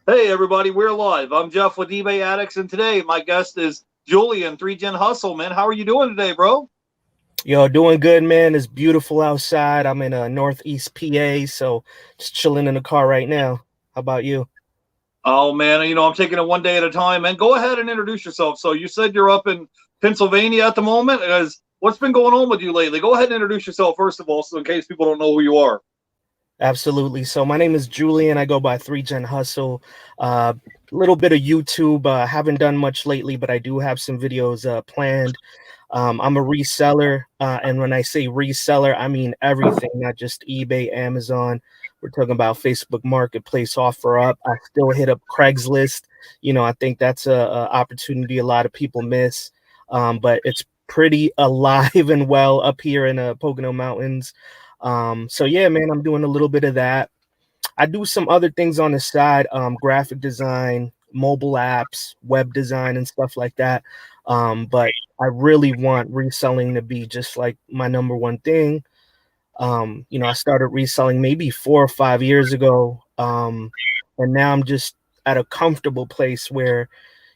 Hey everybody, we're live. I'm Jeff with eBay Addicts, and today my guest is Julian, 3GenHustle. Man, how are you doing today, bro? Yo, doing good, man. It's beautiful outside. I'm in Northeast PA, so just chilling in the car right now. How about you? Oh man, I'm taking it one day at a time. Man, go ahead and introduce yourself. So you said you're up in Pennsylvania at the moment. What's been going on with you lately? Go ahead and introduce yourself first of all, so in case people don't know who you are. Absolutely. So my name is Julian. I go by 3Gen Hustle. A little bit of YouTube. Haven't done much lately, but I do have some videos planned. I'm a reseller, and when I say reseller, I mean everything, not just eBay, Amazon. We're talking about Facebook Marketplace, OfferUp. I still hit up Craigslist. I think that's a opportunity a lot of people miss, but it's pretty alive and well up here in Pocono Mountains. So yeah, man, I'm doing a little bit of that. I do some other things on the side, graphic design, mobile apps, web design, and stuff like that. But I really want reselling to be just like my number one thing. I started reselling maybe 4 or 5 years ago. And now I'm just at a comfortable place where,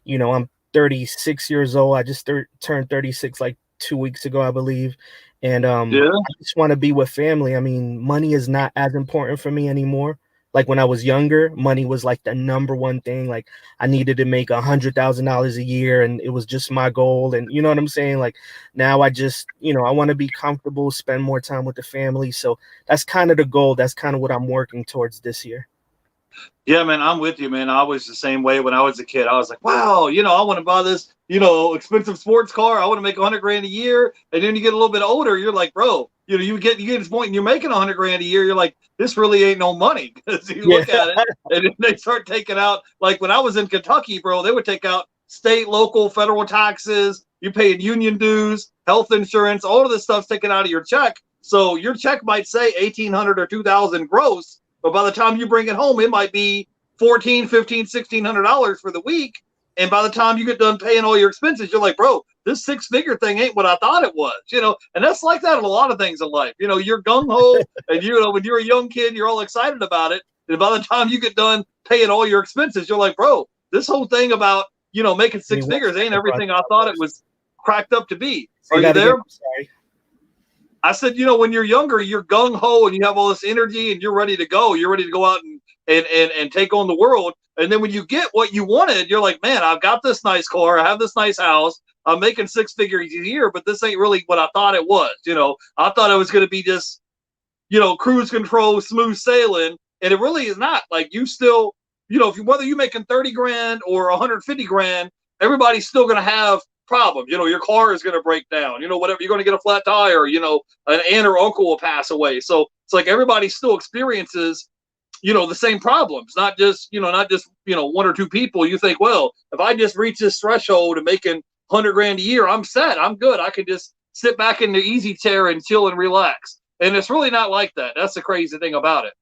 I'm 36 years old. I just turned 36 like 2 weeks ago, I believe. And Yeah. I just want to be with family. I mean, money is not as important for me anymore. Like when I was younger, money was like the number one thing. Like I needed to make $100,000 a year, and it was just my goal. And you know what I'm saying? Like now I just, I want to be comfortable, spend more time with the family. So that's kind of the goal. That's kind of what I'm working towards this year. Yeah, man, I'm with you, man. I was the same way when I was a kid. I was like, wow, I want to buy this, expensive sports car. I want to make 100 grand a year. And then you get a little bit older, you're like, bro, you get to this point and you're making 100 grand a year. You're like, this really ain't no money because you Yeah. look at it and then they start taking out, like when I was in Kentucky, bro, they would take out state, local, federal taxes. You paying union dues, health insurance, all of this stuff's taken out of your check. So your check might say 1,800 or 2,000 gross, but by the time you bring it home, it might be 14, 15, $1,600 for the week. And by the time you get done paying all your expenses, you're like, bro, this six-figure thing ain't what I thought it was. And that's like that in a lot of things in life. You're gung-ho, and when you're a young kid, you're all excited about it. And by the time you get done paying all your expenses, you're like, bro, this whole thing about, making I mean, six figures ain't everything I thought it was cracked up to be. say Are you that again. there? I'm sorry. I said, when you're younger, you're gung ho and you have all this energy and you're ready to go. You're ready to go out and take on the world. And then when you get what you wanted, you're like, man, I've got this nice car. I have this nice house. I'm making six figures a year, but this ain't really what I thought it was. I thought it was going to be just, cruise control, smooth sailing. And it really is not. Like you still, whether you're making 30 grand or 150 grand, everybody's still going to have problems. Your car is going to break down, whatever, you're going to get a flat tire, an aunt or uncle will pass away. So it's like everybody still experiences, the same problems, not just one or two people. You think, well, if I just reach this threshold of making 100 grand a year, I'm set. I'm good. I can just sit back in the easy chair and chill and relax. And it's really not like that. That's the crazy thing about it.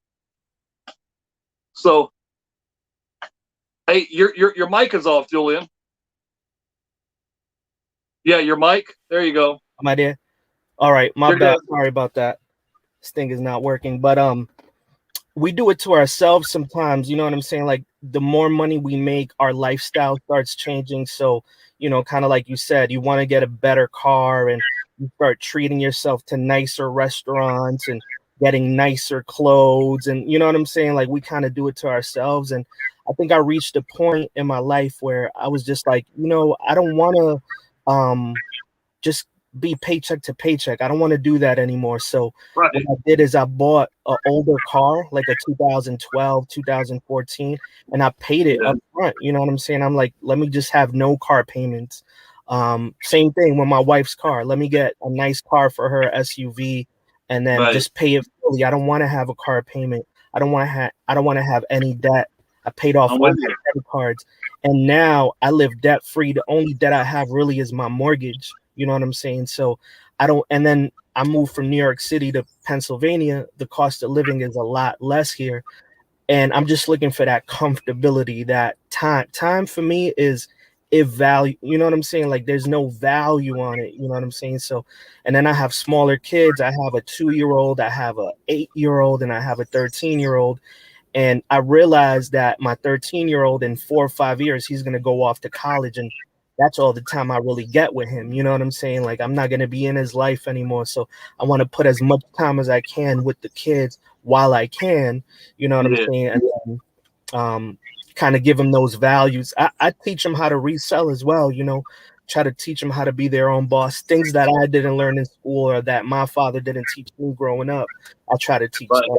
So, hey, your mic is off, Julian. Yeah, your mic. There you go. Am I there? All right. My You're bad. good. Sorry about that. This thing is not working. But we do it to ourselves sometimes. You know what I'm saying? Like the more money we make, our lifestyle starts changing. So, kind of like you said, you want to get a better car and you start treating yourself to nicer restaurants and getting nicer clothes. And you know what I'm saying? Like we kind of do it to ourselves. And I think I reached a point in my life where I was just like, I don't want to just be paycheck to paycheck. I don't want to do that anymore. So what Right. I did is I bought an older car, like a 2012, 2014, and I paid it Yeah. up front. You know what I'm saying? I'm like, let me just have no car payments. Same thing with my wife's car. Let me get a nice car for her SUV and then Right. just pay it fully. I don't want to have a car payment. I don't want to have any debt. I paid off I'm all with my you. credit cards. And now I live debt free. The only debt I have really is my mortgage. You know what I'm saying? So I don't, and then I moved from New York City to Pennsylvania. The cost of living is a lot less here. And I'm just looking for that comfortability, that time. Time for me is if value, you know what I'm saying? Like there's no value on it. You know what I'm saying? So, and then I have smaller kids. I have a 2-year-old, I have a 8-year-old, and I have a 13-year-old. And I realized that my 13-year-old in 4 or 5 years, he's going to go off to college, and that's all the time I really get with him. You know what I'm saying? Like, I'm not going to be in his life anymore. So I want to put as much time as I can with the kids while I can, you know what I'm saying? And then, kind of give them those values. I teach them how to resell as well, you know, try to teach them how to be their own boss, things that I didn't learn in school or that my father didn't teach me growing up. I try to teach them.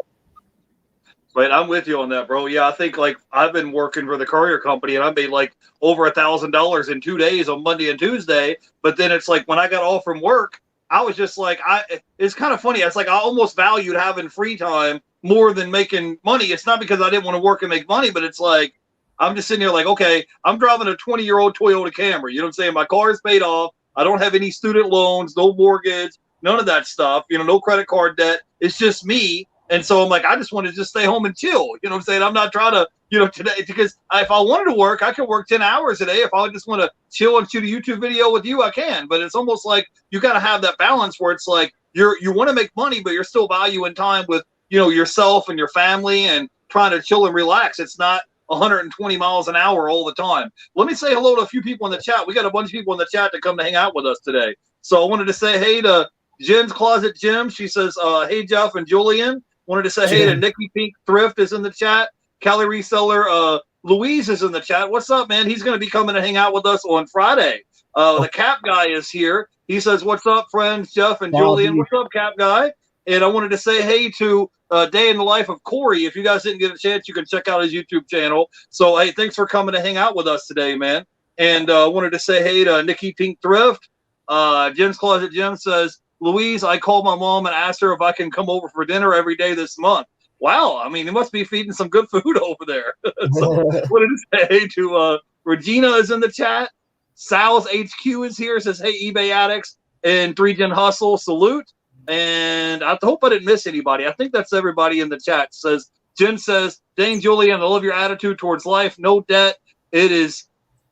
Right, I'm with you on that, bro. Yeah, I think like I've been working for the courier company and I made like over $1,000 in 2 days on Monday and Tuesday. But then it's like when I got off from work, I was just like, it's kind of funny. It's like I almost valued having free time more than making money. It's not because I didn't want to work and make money, but it's like I'm just sitting here like, okay, I'm driving a 20-year-old Toyota Camry. You know what I'm saying? My car is paid off. I don't have any student loans, no mortgage, none of that stuff. You know, no credit card debt. It's just me. And so I'm like, I just want to just stay home and chill. You know what I'm saying? I'm not trying to, you know, today, because if I wanted to work, I could work 10 hours a day. If I just want to chill and shoot a YouTube video with you, I can. But it's almost like you got to have that balance where it's like you want to make money, but you're still valuing time with, you know, yourself and your family and trying to chill and relax. It's not 120 miles an hour all the time. Let me say hello to a few people in the chat. We got a bunch of people in the chat to come to hang out with us today. So I wanted to say hey to Jen's Closet Jim. She says, hey, Jeff and Julian. Wanted to say hey to Nikki Pink Thrift is in the chat. Cali Reseller Louise is in the chat. What's up, man? He's going to be coming to hang out with us on Friday. The Cap Guy is here. He says, what's up, friends? Jeff and Julian. What's up, Cap Guy? And I wanted to say hey to Day in the Life of Corey. If you guys didn't get a chance, you can check out his YouTube channel. So, hey, thanks for coming to hang out with us today, man. And wanted to say hey to Nikki Pink Thrift. Jen's Closet Jim says, Louise, I called my mom and asked her if I can come over for dinner every day this month. Wow, I mean, he must be feeding some good food over there. So, wanted to say hey to Regina is in the chat. Sal's HQ is here. Says, hey, eBay addicts and 3GenHustle, salute. And I hope I didn't miss anybody. I think that's everybody in the chat. Says Jen says, dang, Julian, I love your attitude towards life. No debt. It is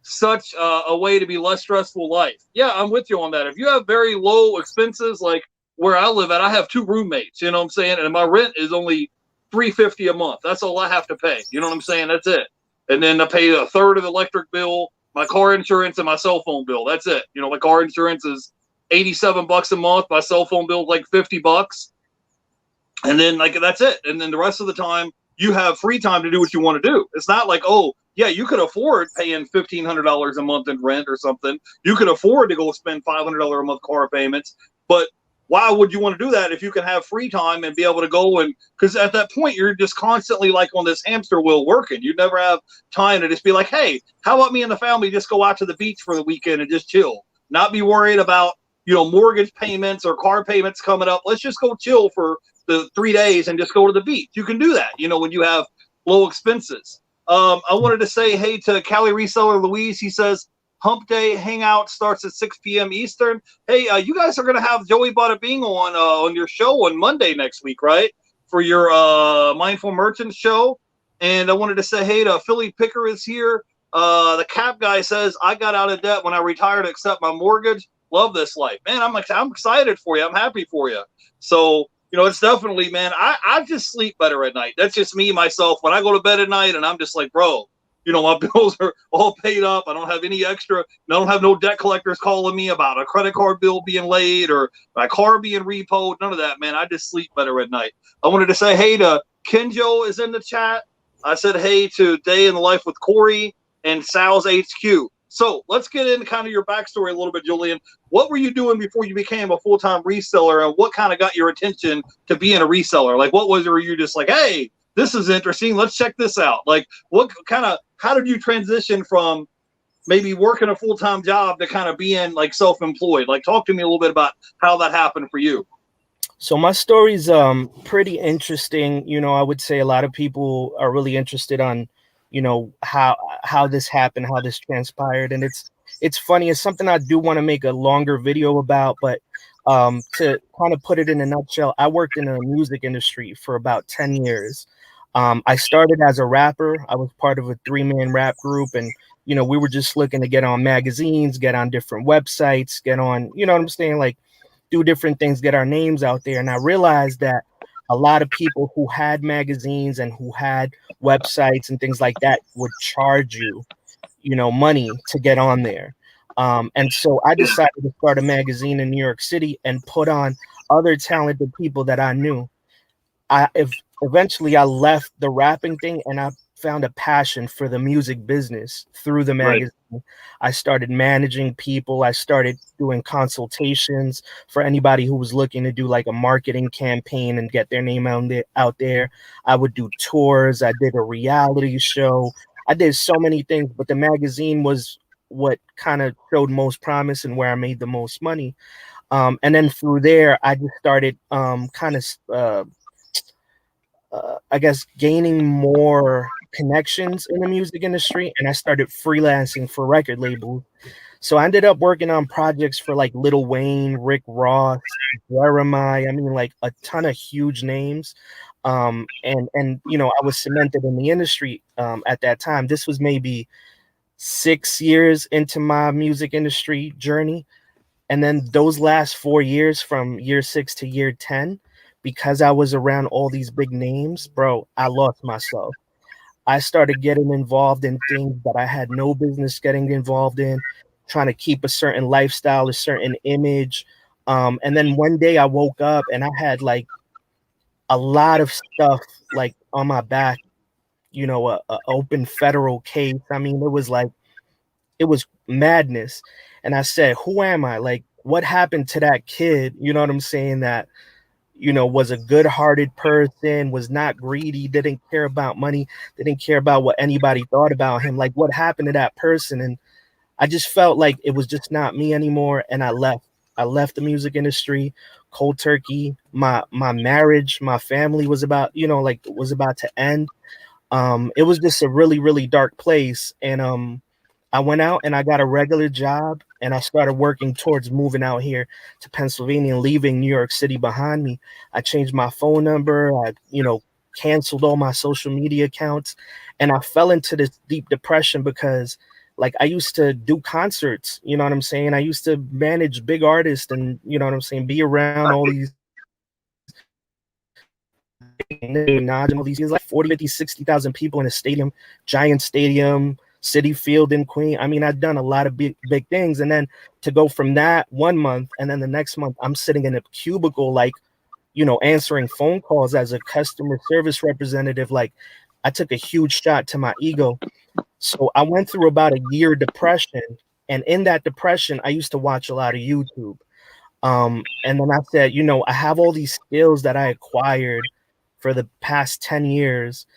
such a way to be less stressful life. Yeah, I'm with you on that. If you have very low expenses, like where I live at, I have 2 roommates, you know what I'm saying? And my rent is only $350 a month. That's all I have to pay. You know what I'm saying? That's it. And then I pay a third of the electric bill, my car insurance, and my cell phone bill. That's it. You know, my car insurance is $87 a month. My cell phone bill is like $50. And then like that's it. And then the rest of the time you have free time to do what you want to do. It's not like, oh, yeah, you could afford paying $1,500 a month in rent or something. You could afford to go spend $500 a month car payments. But why would you want to do that if you can have free time and be able to go and because at that point you're just constantly like on this hamster wheel working. You never have time to just be like, hey, how about me and the family just go out to the beach for the weekend and just chill, not be worried about, you know, mortgage payments or car payments coming up. Let's just go chill for the 3 days and just go to the beach. You can do that, you know, when you have low expenses. I wanted to say hey to Cali Reseller Louise. He says Hump Day Hangout starts at 6 p.m. Eastern. Hey, you guys are going to have Joey Bada Bing on your show on Monday next week, right? For your Mindful Merchants show. And I wanted to say hey to Philly Picker is here. The Cap Guy says I got out of debt when I retired to accept my mortgage. Love this life, man. I'm excited for you. I'm happy for you. So, you know, it's definitely, man, I just sleep better at night. That's just me, myself. When I go to bed at night and I'm just like, bro, you know, my bills are all paid up. I don't have any extra. I don't have no debt collectors calling me about a credit card bill being late or my car being repoed. None of that, man. I just sleep better at night. I wanted to say hey to Kenjo is in the chat. I said hey to Day in the Life with Corey and Sal's HQ. So let's get into kind of your backstory a little bit, Julian. What were you doing before you became a full-time reseller, and what kind of got your attention to being a reseller? Like, what was it? Were you just like, hey, this is interesting. Let's check this out. Like, how did you transition from maybe working a full-time job to kind of being like self-employed? Like, talk to me a little bit about how that happened for you. So my story's pretty interesting. You know, I would say a lot of people are really interested on, you know, how this happened, how this transpired. And it's funny. It's something I do want to make a longer video about, but to kind of put it in a nutshell, I worked in the music industry for about 10 years. I started as a rapper. I was part of a 3-man rap group, and, you know, we were just looking to get on magazines, get on different websites, get on, you know what I'm saying? Like, do different things, get our names out there. And I realized that a lot of people who had magazines and who had websites and things like that would charge you, money to get on there. And so I decided to start a magazine in New York City and put on other talented people that I knew. If eventually I left the rapping thing and I found a passion for the music business through the Right. magazine. I started managing people. I started doing consultations for anybody who was looking to do like a marketing campaign and get their name out there. I would do tours. I did a reality show. I did so many things, but the magazine was what kind of showed most promise and where I made the most money. And then through there, I just started kind of I guess gaining more connections in the music industry, and I started freelancing for record labels. So I ended up working on projects for like Lil Wayne, Rick Ross, Jeremiah. I mean, like a ton of huge names. And I was cemented in the industry at that time. This was maybe 6 years into my music industry journey. And then those last 4 years, from year 6 to year 10, because I was around all these big names, bro, I lost myself. I started getting involved in things that I had no business getting involved in, trying to keep a certain lifestyle, a certain image. And then one day I woke up and I had like a lot of stuff like on my back, a open federal case. I mean, it was madness. And I said, who am I? Like, what happened to that kid? You know what I'm saying? That, was a good hearted person, was not greedy, didn't care about money, didn't care about what anybody thought about him. Like, what happened to that person? And I just felt like it was just not me anymore. And I left. I left the music industry cold turkey. My marriage, my family was about, was about to end. It was just a really, really dark place. And I went out and I got a regular job and I started working towards moving out here to Pennsylvania and leaving New York City behind me. I changed my phone number. I, canceled all my social media accounts, and I fell into this deep depression because like I used to do concerts, you know what I'm saying? I used to manage big artists and you know what I'm saying, be around all these Minaj and all these like 40, 50, 60,000 people in a stadium, giant stadium, City Field in Queen. I mean, I've done a lot of big things. And then to go from that one month and then the next month, I'm sitting in a cubicle, like, answering phone calls as a customer service representative. Like, I took a huge shot to my ego. So I went through about a year depression. And in that depression, I used to watch a lot of YouTube. And then I said, I have all these skills that I acquired for the past 10 years.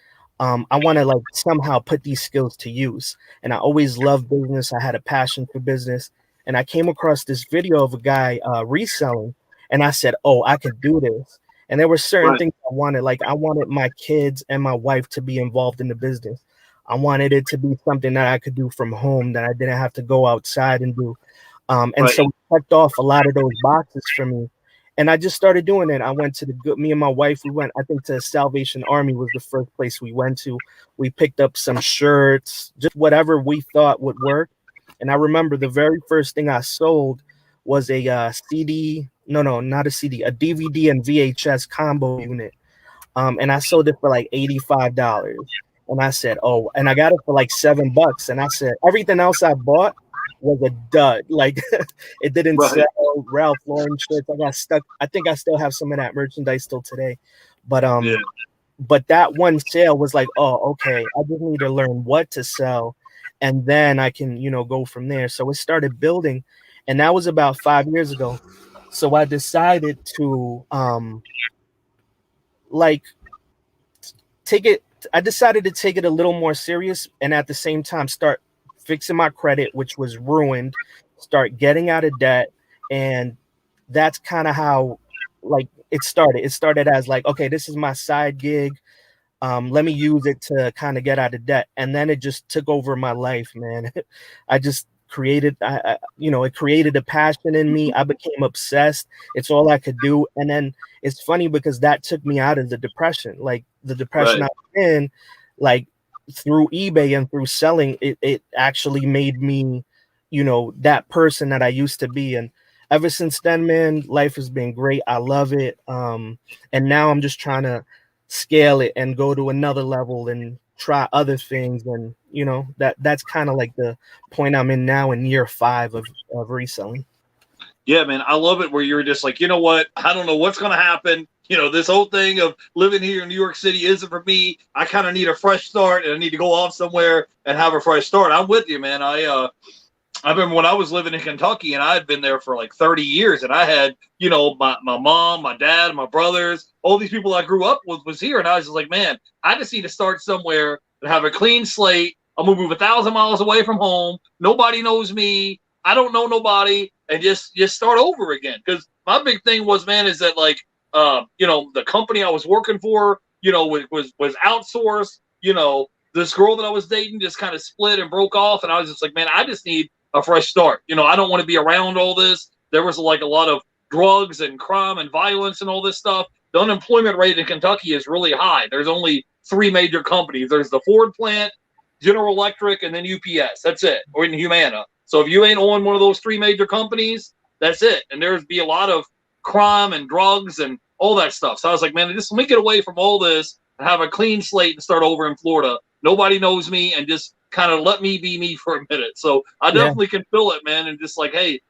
I want to like somehow put these skills to use. And I always loved business. I had a passion for business. And I came across this video of a guy reselling. And I said, oh, I could do this. And there were certain Right. things I wanted. Like I wanted my kids and my wife to be involved in the business. I wanted it to be something that I could do from home, that I didn't have to go outside and do. And Right. so it checked off a lot of those boxes for me. And I just started doing it. I went to me and my wife, we went, I think to Salvation Army was the first place we went to. We picked up some shirts, just whatever we thought would work. And I remember the very first thing I sold was a CD, no, not a CD, a DVD and VHS combo unit. And I sold it for like $85. And I said, oh, and I got it for like $7. And I said, everything else I bought was a dud. Like it didn't Right. sell. Ralph Lauren shirts. I got stuck. I think I still have some of that merchandise still today. But Yeah. that one sale was like, oh, okay, I just need to learn what to sell. And then I can, go from there. So it started building. And that was about 5 years ago. So I decided to like take it I decided to take it a little more serious and at the same time start fixing my credit, which was ruined, start getting out of debt. And that's kind of how like it started as like, okay, this is my side gig. Let me use it to kind of get out of debt. And then it just took over my life, man. I just created, it created a passion in me. I became obsessed. It's all I could do. And then it's funny because that took me out of the depression, like the depression Right. I was in, like through eBay and through selling, it actually made me, that person that I used to be. And ever since then, man, life has been great. I love it. And now I'm just trying to scale it and go to another level and try other things. And that's kind of like the point I'm in now in year 5 of reselling. Yeah, man, I love it where you're just like, you know what? I don't know what's going to happen. This whole thing of living here in New York City isn't for me. I kind of need a fresh start, and I need to go off somewhere and have a fresh start. I'm with you, man. I remember when I was living in Kentucky, and I had been there for like 30 years, and I had, my mom, my dad, my brothers, all these people I grew up with was here, and I was just like, man, I just need to start somewhere and have a clean slate. I'm gonna move 1,000 miles away from home. Nobody knows me. I don't know nobody, and just start over again. Because my big thing was, man, is that like, the company I was working for, was outsourced. This girl that I was dating just kind of split and broke off, and I was just like, man, I just need a fresh start. I don't want to be around all this. There was like a lot of drugs and crime and violence and all this stuff. The unemployment rate in Kentucky is really high. There's only 3 major companies. There's the Ford plant, General Electric, and then UPS. That's it, or in Humana. So if you ain't on one of those 3 major companies, that's it. And there's be a lot of crime and drugs and all that stuff. So I was like, man, just let me get away from all this and have a clean slate and start over in Florida. Nobody knows me, and just kind of let me be me for a minute. So I definitely can feel it, man. And just like, hey,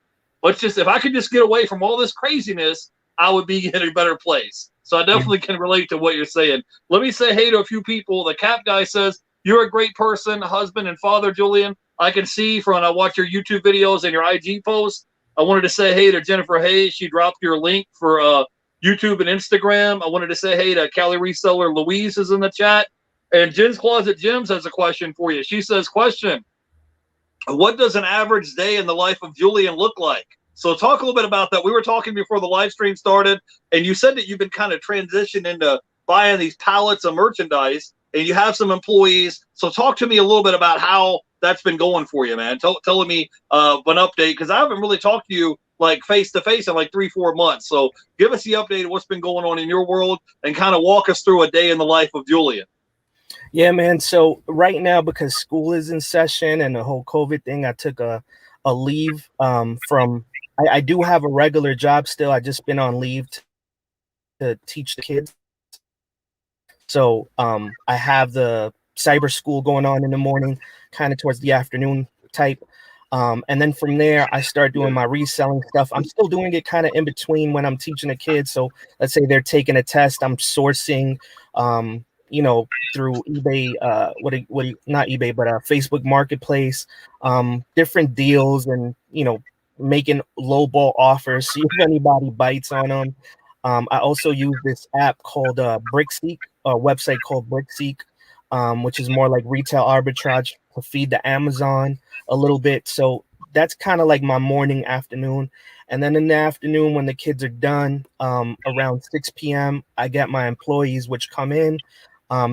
if I could just get away from all this craziness, I would be in a better place. So I definitely can relate to what you're saying. Let me say hey to a few people. The Cap Guy says, you're a great person, husband and father, Julian. I can see from I watch your YouTube videos and your IG posts. I wanted to say hey to Jennifer Hayes. She dropped your link for YouTube and Instagram. I wanted to say hey to Cali Reseller Louise is in the chat. And Jen's Closet Gems has a question for you. She says, question, what does an average day in the life of Julian look like? So talk a little bit about that. We were talking before the live stream started, and you said that you've been kind of transitioned into buying these pallets of merchandise, and you have some employees. So talk to me a little bit about how that's been going for you, man. Telling me an update, because I haven't really talked to you like face to face in like 3-4 months. So give us the update of what's been going on in your world and kind of walk us through a day in the life of Julian. Yeah, man. So right now, because school is in session and the whole COVID thing, I took a leave from. I do have a regular job still. I just been on leave to teach the kids. So I have the cyber school going on in the morning, kind of towards the afternoon type. And then from there, I start doing my reselling stuff. I'm still doing it kind of in between when I'm teaching the kids. So let's say they're taking a test, I'm sourcing, through eBay, not eBay, but Facebook Marketplace, different deals, and making lowball offers, see if anybody bites on them. I also use this app called Brickseek, a website called Brickseek, which is more like retail arbitrage to feed the Amazon a little bit. So that's kind of like my morning, afternoon. And then in the afternoon, when the kids are done, around 6 p.m., I get my employees, which come in.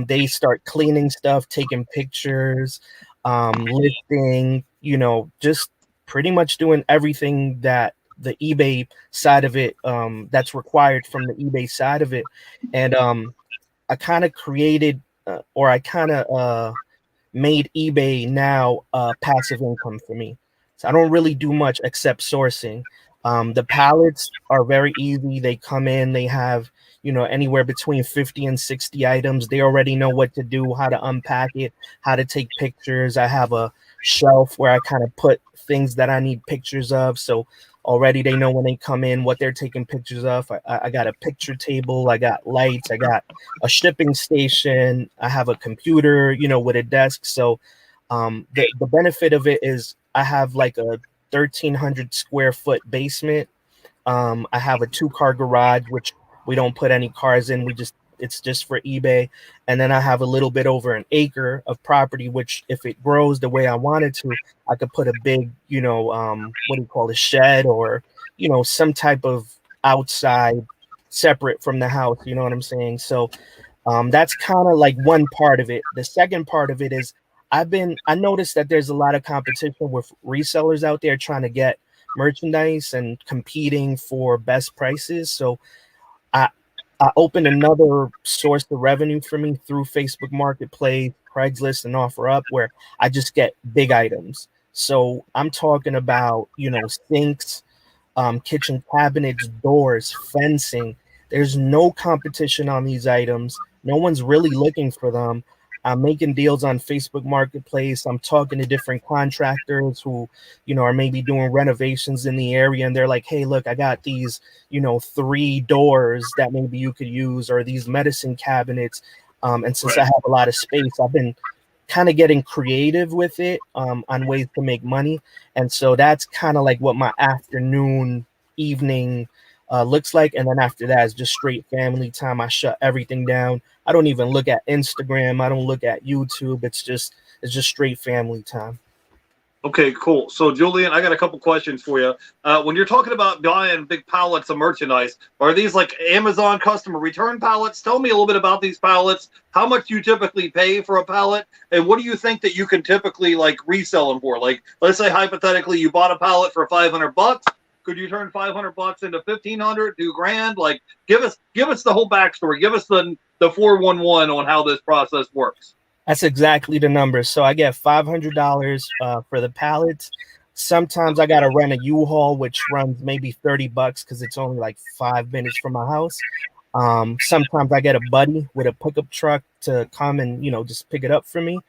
They start cleaning stuff, taking pictures, listing, just pretty much doing everything that the eBay side of it, that's required from the eBay side of it. And I kind of created or I kind of made eBay now passive income for me. So I don't really do much except sourcing. The pallets are very easy. They come in, they have, anywhere between 50 and 60 items. They already know what to do, how to unpack it, how to take pictures. I have a shelf where I kind of put things that I need pictures of. So already they know when they come in what they're taking pictures of. I got a picture table, I got lights, I got a shipping station, I have a computer, with a desk. So the benefit of it is I have like a 1,300 square foot basement. I have a 2-car garage, which we don't put any cars in. It's just for eBay. And then I have a little bit over an acre of property, which if it grows the way I wanted to, I could put a big, a shed or, some type of outside separate from the house. You know what I'm saying? So that's kind of like one part of it. The second part of it is I noticed that there's a lot of competition with resellers out there trying to get merchandise and competing for best prices. So I opened another source of revenue for me through Facebook Marketplace, Craigslist, and OfferUp, where I just get big items. So I'm talking about, sinks, kitchen cabinets, doors, fencing. There's no competition on these items. No one's really looking for them. I'm making deals on Facebook Marketplace. I'm talking to different contractors who, are maybe doing renovations in the area, and they're like, "Hey, look, I got these, 3 doors that maybe you could use, or these medicine cabinets." And since I have a lot of space, I've been kind of getting creative with it on ways to make money. And so that's kind of like what my afternoon, evening looks like. And then after that is just straight family time. I shut everything down. I don't even look at Instagram. I don't look at YouTube. It's just straight family time. Okay, cool. So, Julian, I got a couple questions for you. When you're talking about buying big pallets of merchandise, are these like Amazon customer return pallets? Tell me a little bit about these pallets. How much do you typically pay for a pallet, and what do you think that you can typically like resell them for? Like, let's say hypothetically, you bought a pallet for $500. Could you turn $500 into 1,500, $2,000? Like, give us the whole backstory. Give us the 411 on how this process works. That's exactly the number. So I get $500 for the pallets. Sometimes I got to rent a U-Haul, which runs maybe $30 because it's only like 5 minutes from my house. Sometimes I get a buddy with a pickup truck to come and, just pick it up for me.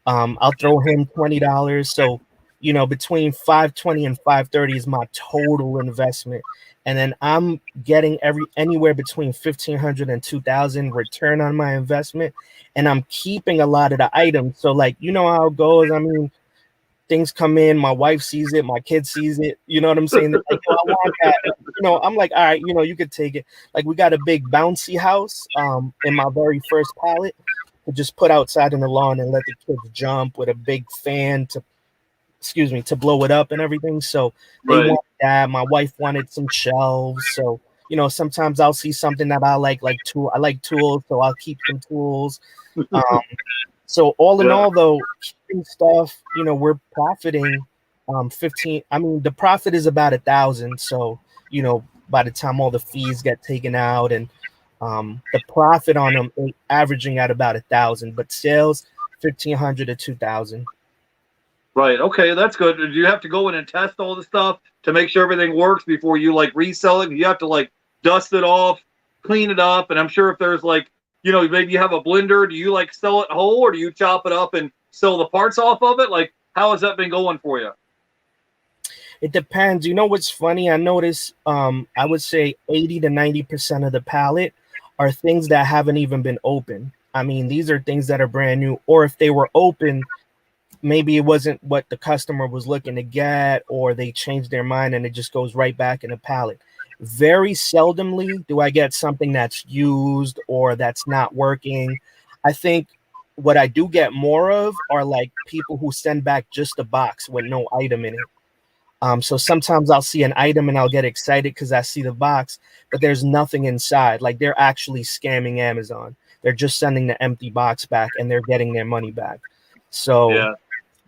I'll throw him $20. So, between $520 and $530 is my total investment. And then I'm getting anywhere between $1,500 and $2,000 return on my investment. And I'm keeping a lot of the items. So like, how it goes. I mean, things come in, my wife sees it, my kid sees it. You know what I'm saying? They're like, I want that. I'm like, all right, you could take it. Like we got a big bouncy house in my very first pallet to just put outside in the lawn and let the kids jump with a big fan to blow it up and everything. So they want that. My wife wanted some shelves. So, sometimes I'll see something that I like I like tools, so I'll keep some tools. So all in all, though, keeping stuff, we're profiting 15. I mean, the profit is about 1,000. So, by the time all the fees get taken out and the profit on them averaging at about 1,000, but sales 1,500 to 2,000. Right. Okay, that's good. Do you have to go in and test all the stuff to make sure everything works before you like resell it? You have to like dust it off, clean it up, and I'm sure if there's like, maybe you have a blender, do you like sell it whole or do you chop it up and sell the parts off of it? Like, how has that been going for you? It depends. What's funny? I notice I would say 80 to 90% of the pallet are things that haven't even been opened. I mean, these are things that are brand new, or if they were open, maybe it wasn't what the customer was looking to get, or they changed their mind and it just goes right back in the pallet. Very seldomly do I get something that's used or that's not working. I think what I do get more of are like people who send back just a box with no item in it. So sometimes I'll see an item and I'll get excited because I see the box, but there's nothing inside. Like they're actually scamming Amazon. They're just sending the empty box back and they're getting their money back. So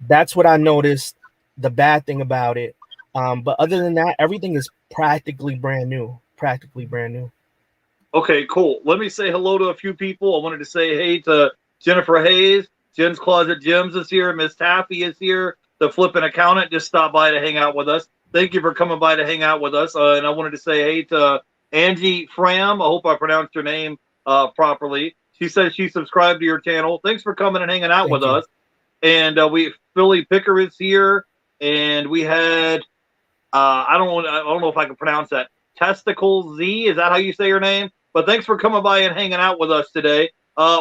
that's what I noticed, the bad thing about it. But other than that, everything is practically brand new. Okay, cool. Let me say hello to a few people. I wanted to say hey to Jennifer Hayes. Jen's Closet Gems is here. Miss Taffy is here. The flipping accountant just stopped by to hang out with us. Thank you for coming by to hang out with us. And I wanted to say hey to Angie Fram. I hope I pronounced your name properly. She says she subscribed to your channel. Thanks for coming and hanging out with us. And Philly Picker is here, and we had I don't know if I can pronounce that. Testicle Z, is that how you say your name? But thanks for coming by and hanging out with us today.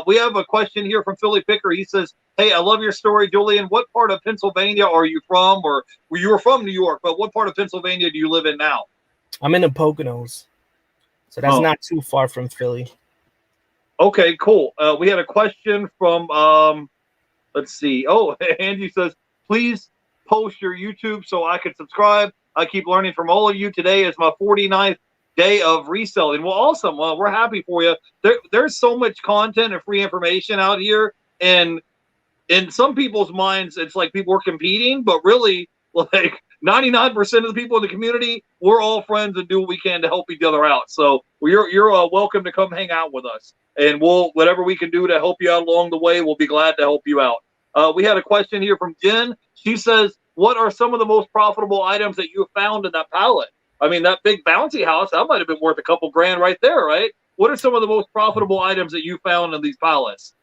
We have a question here from Philly Picker. He says, "Hey, I love your story, Julian. What part of Pennsylvania are you from, or you were from New York? But what part of Pennsylvania do you live in now?" I'm in the Poconos, so that's not too far from Philly. Okay, cool. We had a question from. Let's see. Oh, Angie says, please post your YouTube so I can subscribe. I keep learning from all of you. Today is my 49th day of reselling. Well, awesome. Well, we're happy for you. There's so much content and free information out here. And in some people's minds, it's like people are competing, but really, like 99% of the people in the community, we're all friends and do what we can to help each other out. So you're welcome to come hang out with us. And whatever we can do to help you out along the way, we'll be glad to help you out. We had a question here from Jen. She says, what are some of the most profitable items that you have found in that pallet? I mean, that big bouncy house, that might have been worth a couple grand right there, right? What are some of the most profitable items that you found in these pallets?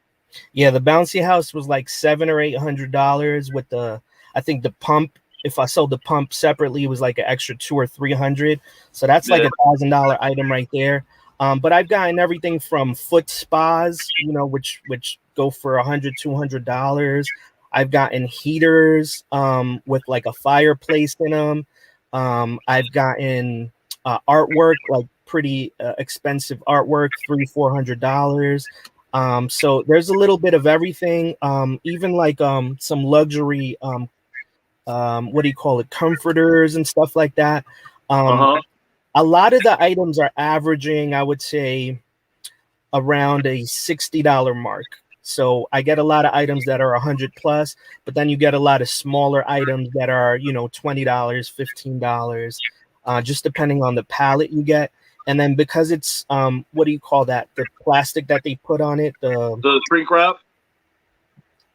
Yeah, the bouncy house was like $700 or $800 with the, I think the pump. If I sold the pump separately, it was like an extra 200 or 300. So that's like Yeah. $1,000 item right there. But I've gotten everything from foot spas, which go for $100, $200. I've gotten heaters with like a fireplace in them. I've gotten artwork, like pretty expensive artwork, $300, $400. So there's a little bit of everything. Even like some luxury what do you call it, comforters and stuff like that. Um, Uh-huh. a lot of the items are averaging, I would say, around a $60 mark. So I get a lot of items that are 100 plus, but then you get a lot of smaller items that are, $20, $15, just depending on the pallet you get. And then because it's what do you call that, the plastic that they put on it, the The shrink wrap?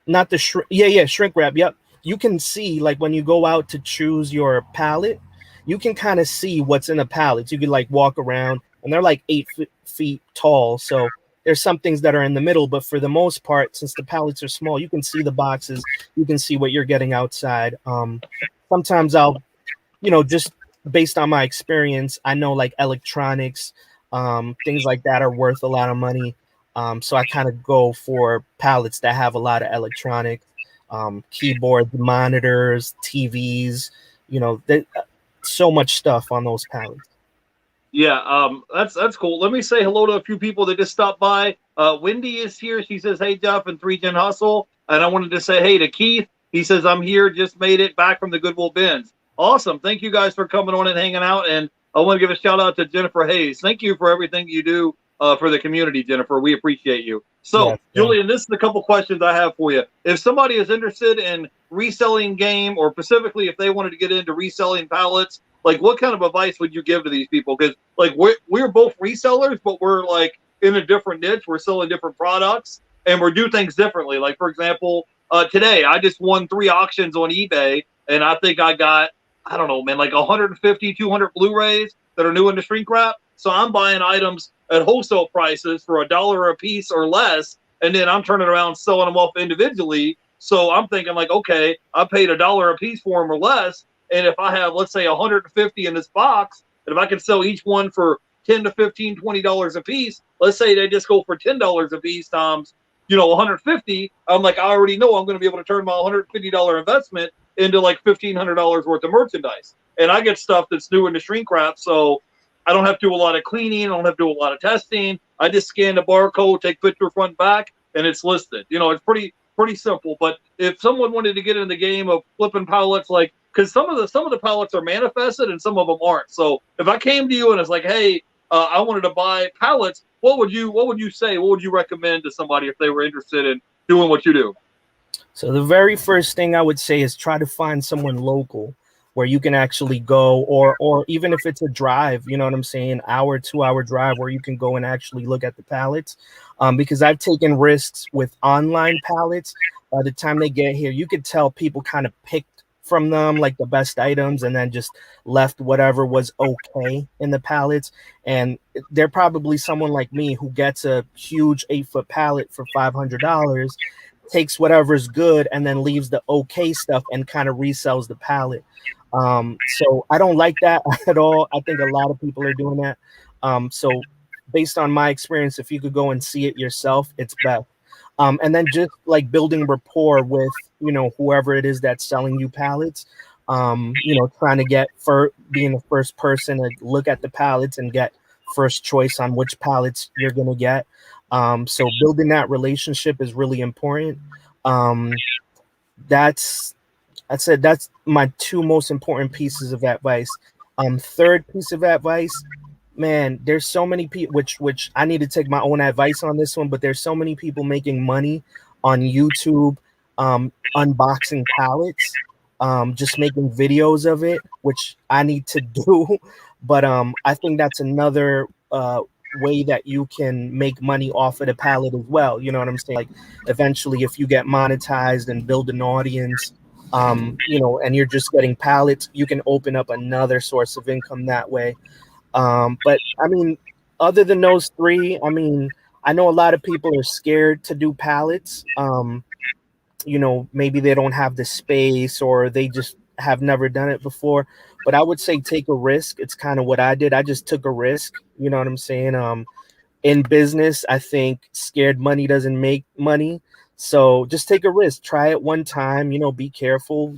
not the shrink, yeah, shrink wrap, yep. You can see, like, when you go out to choose your pallet, you can kind of see what's in the pallets. You could like walk around, and they're like 8 feet tall, so there's some things that are in the middle, but for the most part, since the pallets are small, you can see the boxes, you can see what you're getting outside. Sometimes I'll, just based on my experience, I know like electronics, things like that are worth a lot of money. So I kind of go for pallets that have a lot of electronics, keyboards, monitors, TVs, so much stuff on those pallets. Yeah, that's cool. Let me say hello to a few people that just stopped by. Wendy is here. She says, "Hey, Jeff and 3Gen Hustle," and I wanted to say, "Hey" to Keith. He says, "I'm here. Just made it back from the Goodwill bins." Awesome. Thank you guys for coming on and hanging out. And I want to give a shout out to Jennifer Hayes. Thank you for everything you do for the community, Jennifer. We appreciate you. So, Yes, Julian, this is a couple questions I have for you. If somebody is interested in reselling game, or specifically if they wanted to get into reselling pallets, like what kind of advice would you give to these people? Because like we're both resellers, but we're like in a different niche. We're selling different products, and we do things differently. Like for example, today I just won 3 auctions on eBay, and I think I got, I don't know, man, like 150, 200 Blu-rays that are new in the shrink wrap. So I'm buying items at wholesale prices for $1 a piece or less, and then I'm turning around selling them off individually. So I'm thinking like, okay, I paid $1 a piece for them or less, and if I have, let's say, 150 in this box, and if I can sell each one for 10 to 15, $20 a piece, let's say they just go for $10 a piece times, 150. I'm like, I already know I'm going to be able to turn my $150 investment into like $1,500 worth of merchandise, and I get stuff that's new in the shrink wrap, so I don't have to do a lot of cleaning. I don't have to do a lot of testing. I just scan the barcode, take picture front and back, and it's listed. It's pretty simple. But if someone wanted to get in the game of flipping pallets, like, because some of the pallets are manifested and some of them aren't. So if I came to you and it's like, hey, I wanted to buy pallets, what would you say? What would you recommend to somebody if they were interested in doing what you do? So the very first thing I would say is try to find someone local where you can actually go, or even if it's a drive, you know what I'm saying, hour, 2 hour drive where you can go and actually look at the pallets. Because I've taken risks with online pallets. By the time they get here, you could tell people kind of picked from them like the best items and then just left whatever was okay in the pallets. And they're probably someone like me who gets a huge 8 foot pallet for $500, takes whatever's good and then leaves the okay stuff and kind of resells the pallet. So I don't like that at all. I think a lot of people are doing that. So based on my experience, if you could go and see it yourself, it's best. And then just like building rapport with, whoever it is that's selling you pallets, trying to get being the first person to look at the pallets and get first choice on which pallets you're going to get. So building that relationship is really important. That's I said that's my 2 most important pieces of advice. Third piece of advice, man, there's so many people, which I need to take my own advice on this one, but there's so many people making money on YouTube, unboxing pallets, just making videos of it, which I need to do. But I think that's another way that you can make money off of the pallet as well. You know what I'm saying? Like eventually, if you get monetized and build an audience, and you're just getting pallets, you can open up another source of income that way. But I mean, other than those three, I mean, I know a lot of people are scared to do pallets. Maybe they don't have the space or they just have never done it before. But I would say take a risk. It's kind of what I did. I just took a risk. You know what I'm saying? In business, I think scared money doesn't make money. So just take a risk. Try it one time. Be careful.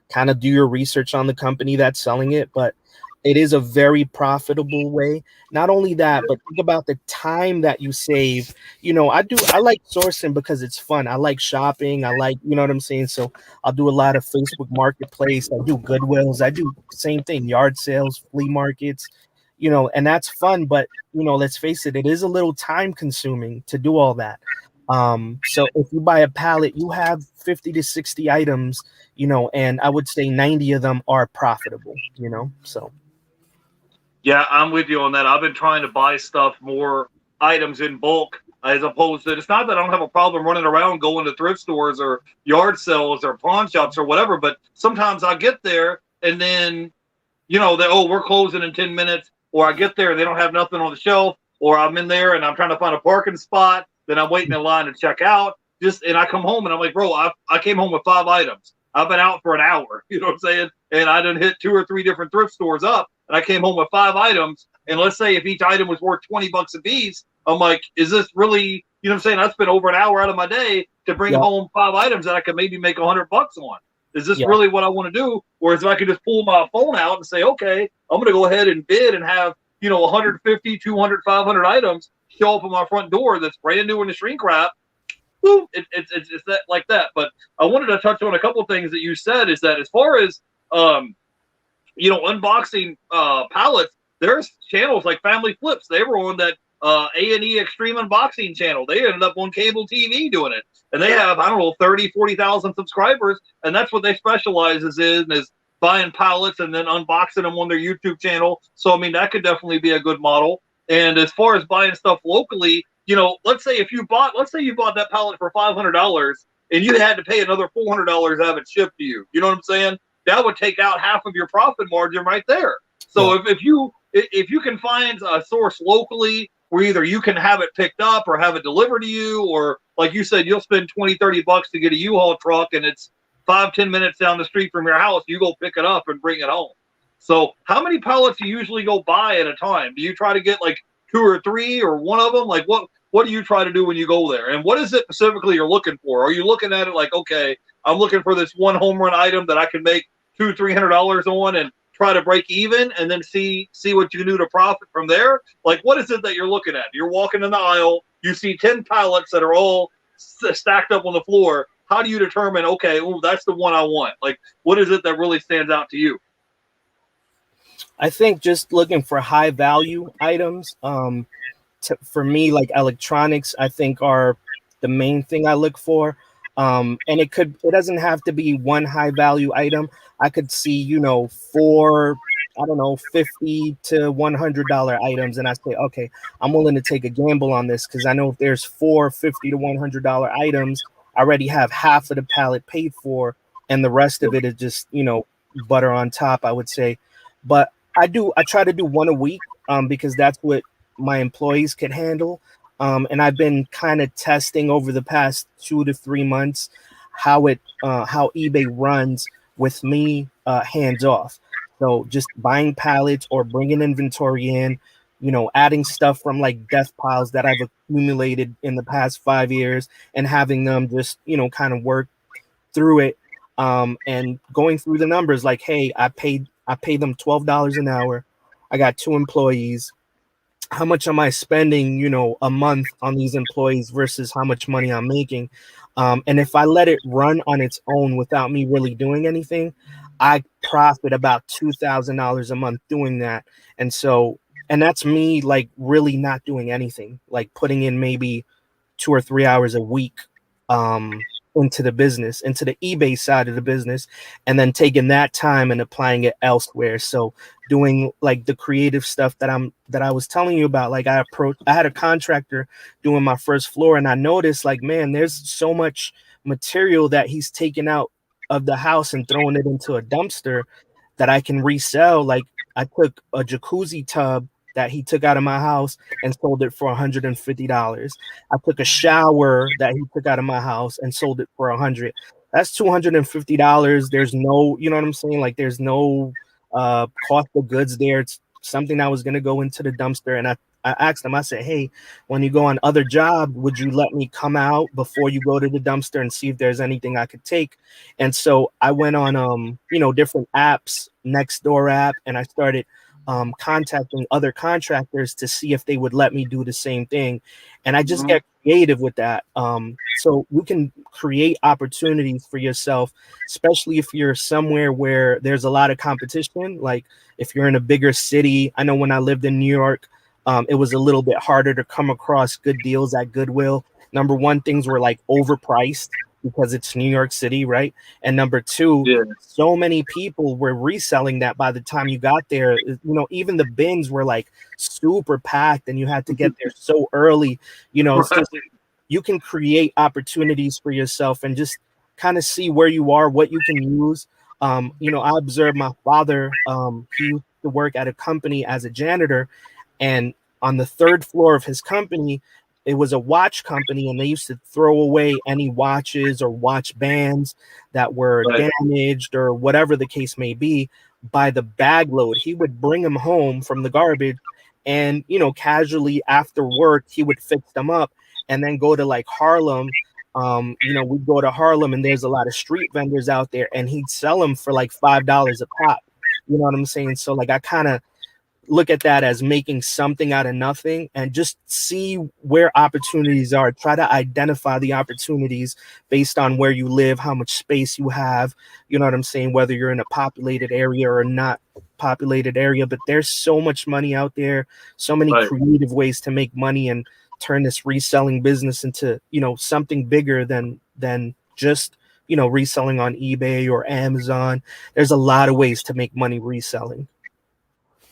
Kind of do your research on the company that's selling it. But it is a very profitable way. Not only that, but think about the time that you save. I like sourcing because it's fun. I like shopping. I like, you know what I'm saying? So I'll do a lot of Facebook Marketplace. I do Goodwills. I do same thing, yard sales, flea markets, and that's fun. But, let's face it, it is a little time consuming to do all that. So if you buy a pallet, you have 50 to 60 items, and I would say 90 of them are profitable, so. Yeah, I'm with you on that. I've been trying to buy more items in bulk as opposed to, it's not that I don't have a problem running around going to thrift stores or yard sales or pawn shops or whatever, but sometimes I get there and then, we're closing in 10 minutes, or I get there and they don't have nothing on the shelf, or I'm in there and I'm trying to find a parking spot, then I'm waiting in line to check out. And I come home and I'm like, bro, I came home with 5 items. I've been out for an hour, you know what I'm saying? And I done hit 2 or 3 different thrift stores up. And I came home with 5 items, and let's say if each item was worth $20 a piece, I'm like, is this really, you know what I'm saying? I spent over an hour out of my day to bring home 5 items that I could maybe make $100 on. Is this really what I want to do? Whereas if I could just pull my phone out and say, okay, I'm going to go ahead and bid and have, 150, 200, 500 items show up at my front door that's brand new in the shrink wrap. Boom, it's that like that. But I wanted to touch on a couple of things that you said, is that as far as unboxing pallets, there's channels like Family Flips. They were on that A&E Extreme Unboxing channel. They ended up on cable TV doing it. And they have, 30, 40,000 subscribers. And that's what they specializes in, is buying pallets and then unboxing them on their YouTube channel. So, I mean, that could definitely be a good model. And as far as buying stuff locally, let's say you bought that pallet for $500 and you had to pay another $400 to have it shipped to you. You know what I'm saying? That would take out half of your profit margin right there. So if you can find a source locally where either you can have it picked up or have it delivered to you, or like you said, you'll spend $20, $30 to get a U-Haul truck and it's 5-10 minutes down the street from your house, you go pick it up and bring it home. So how many pallets do you usually go buy at a time? Do you try to get like 2 or 3 or one of them? Like what do you try to do when you go there? And what is it specifically you're looking for? Are you looking at it like, okay, I'm looking for this one home run item that I can make $200-$300 on and try to break even, and then see what you can do to profit from there? Like, what is it that you're looking at? You're walking in the aisle, you see 10 pallets that are all stacked up on the floor. How do you determine, okay, that's the one I want? Like, what is it that really stands out to you? I think just looking for high value items. For me, like electronics, I think are the main thing I look for. And it doesn't have to be one high value item. I could see, 4, $50 to $100 items. And I say, okay, I'm willing to take a gamble on this, because I know if there's 4 $50 to $100 items, I already have half of the pallet paid for, and the rest of it is just, butter on top, I would say. But I try to do one a week, because that's what my employees can handle. And I've been kind of testing over the past 2 to 3 months how eBay runs with me hands off. So just buying pallets or bringing inventory in, adding stuff from like death piles that I've accumulated in the past 5 years, and having them just, kind of work through it, and going through the numbers like, hey, I paid them $12 an hour. I got 2 employees. How much am I spending, a month on these employees versus how much money I'm making? And if I let it run on its own without me really doing anything, I profit about $2,000 a month doing that. And that's me like really not doing anything, like putting in maybe 2 or 3 hours a week into the business, into the eBay side of the business, and then taking that time and applying it elsewhere. So doing like the creative stuff that I was telling you about. Like I had a contractor doing my first floor, and I noticed like, man, there's so much material that he's taken out of the house and throwing it into a dumpster that I can resell. Like I took a jacuzzi tub that he took out of my house and sold it for $150. I took a shower that he took out of my house and sold it for $100. That's $250. There's no, you know what I'm saying? Like there's no cost of goods there. It's something that was gonna go into the dumpster. And I asked him, I said, hey, when you go on other job, would you let me come out before you go to the dumpster and see if there's anything I could take? And so I went on different apps, Nextdoor app, and I started contacting other contractors to see if they would let me do the same thing. And I just get creative with that. So you can create opportunities for yourself, especially if you're somewhere where there's a lot of competition. Like if you're in a bigger city, I know when I lived in New York, it was a little bit harder to come across good deals at Goodwill. Number one, things were like overpriced because it's New York City, right? And number two, so many people were reselling that by the time you got there. Even the bins were like super packed and you had to get there so early. It's just, you can create opportunities for yourself and just kind of see where you are, what you can use. I observed my father, he used to work at a company as a janitor, and on the third floor of his company, it was a watch company, and they used to throw away any watches or watch bands that were damaged or whatever the case may be by the bag load. He would bring them home from the garbage and, casually after work, he would fix them up and then go to like Harlem. We'd go to Harlem and there's a lot of street vendors out there and he'd sell them for like $5 a pop. You know what I'm saying? So like I kind of look at that as making something out of nothing and just see where opportunities are. Try to identify the opportunities based on where you live, how much space you have, you know what I'm saying, whether you're in a populated area or not populated area. But there's so much money out there, so many creative ways to make money and turn this reselling business into, something bigger than just, reselling on eBay or Amazon. There's a lot of ways to make money reselling.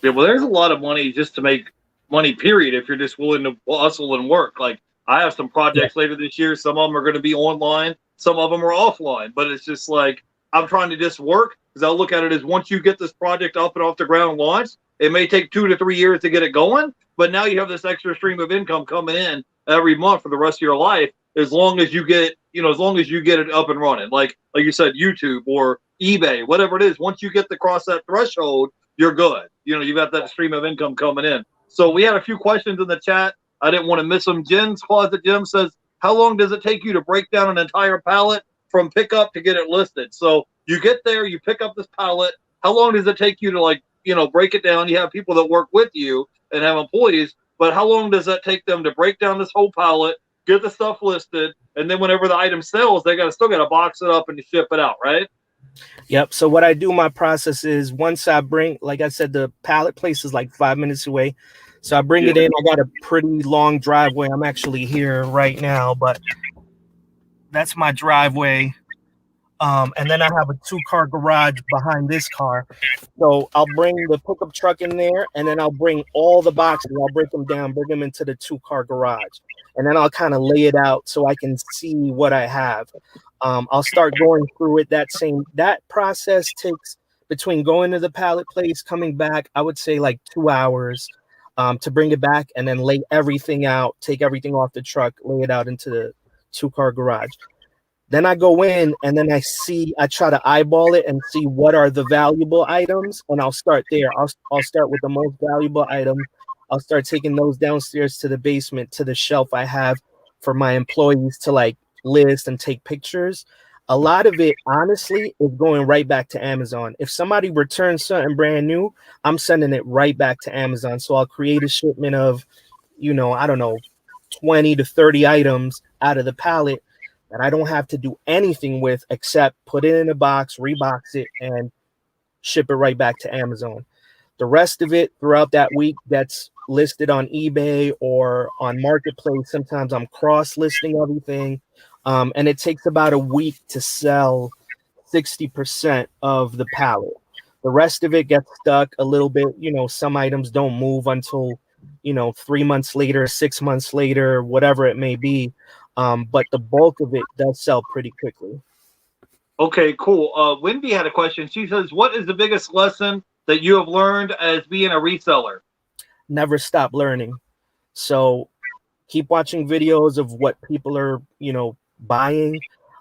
Yeah, well, there's a lot of money just to make money, period, if you're just willing to hustle and work. Like, I have some projects later this year. Some of them are going to be online. Some of them are offline. But it's just like, I'm trying to just work because I'll look at it as once you get this project up and off the ground and launched, it may take 2 to 3 years to get it going. But now you have this extra stream of income coming in every month for the rest of your life, as long as you get it up and running. Like you said, YouTube or eBay, whatever it is, once you get to cross that threshold, you're good. You've got that stream of income coming in. So we had a few questions in the chat. I didn't want to miss them. Jen's Closet Jim says, how long does it take you to break down an entire pallet from pickup to get it listed? So you get there, you pick up this pallet. How long does it take you to break it down? You have people that work with you and have employees, but how long does that take them to break down this whole pallet, get the stuff listed, and then whenever the item sells, they still got to box it up and ship it out, right? Yep. So what I do, my process is once I bring, like I said, the pallet place is like 5 minutes away. So I bring it in. I got a pretty long driveway. I'm actually here right now, but that's my driveway. And then I have a 2-car garage behind this car. So I'll bring the pickup truck in there and then I'll bring all the boxes. I'll break them down, bring them into the 2-car garage. And then I'll kind of lay it out so I can see what I have. I'll start going through it. That process takes between going to the pallet place, coming back, I would say like 2 hours to bring it back and then lay everything out, take everything off the truck, lay it out into the 2-car garage. Then I go in and then I try to eyeball it and see what are the valuable items. And I'll start there. I'll start with the most valuable item. I'll start taking those downstairs to the basement, to the shelf I have for my employees to like list and take pictures. A lot of it, honestly, is going right back to Amazon. If somebody returns something brand new, I'm sending it right back to Amazon. So I'll create a shipment of, 20 to 30 items out of the pallet that I don't have to do anything with except put it in a box, rebox it, and ship it right back to Amazon. The rest of it throughout that week gets listed on eBay or on Marketplace. Sometimes I'm cross-listing everything. And it takes about a week to sell 60% of the pallet. The rest of it gets stuck a little bit. Some items don't move until, 3 months later, 6 months later, whatever it may be. But the bulk of it does sell pretty quickly. Okay, cool. Wendy had a question. She says, "What is the biggest lesson that you have learned as being a reseller?" Never stop learning. So keep watching videos of what people are, buying.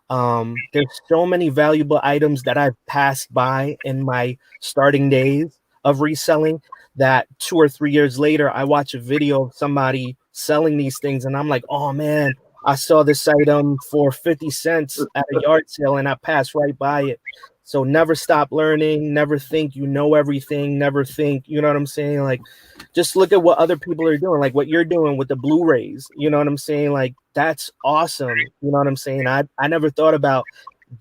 There's so many valuable items that I've passed by in my starting days of reselling that 2 or 3 years later, I watch a video of somebody selling these things and I'm like, oh man, I saw this item for 50 cents at a yard sale and I passed right by it. So never stop learning, never think you know everything, never think, you know what I'm saying? Like, just look at what other people are doing, like what you're doing with the Blu-rays. You know what I'm saying? Like, that's awesome. You know what I'm saying? I never thought about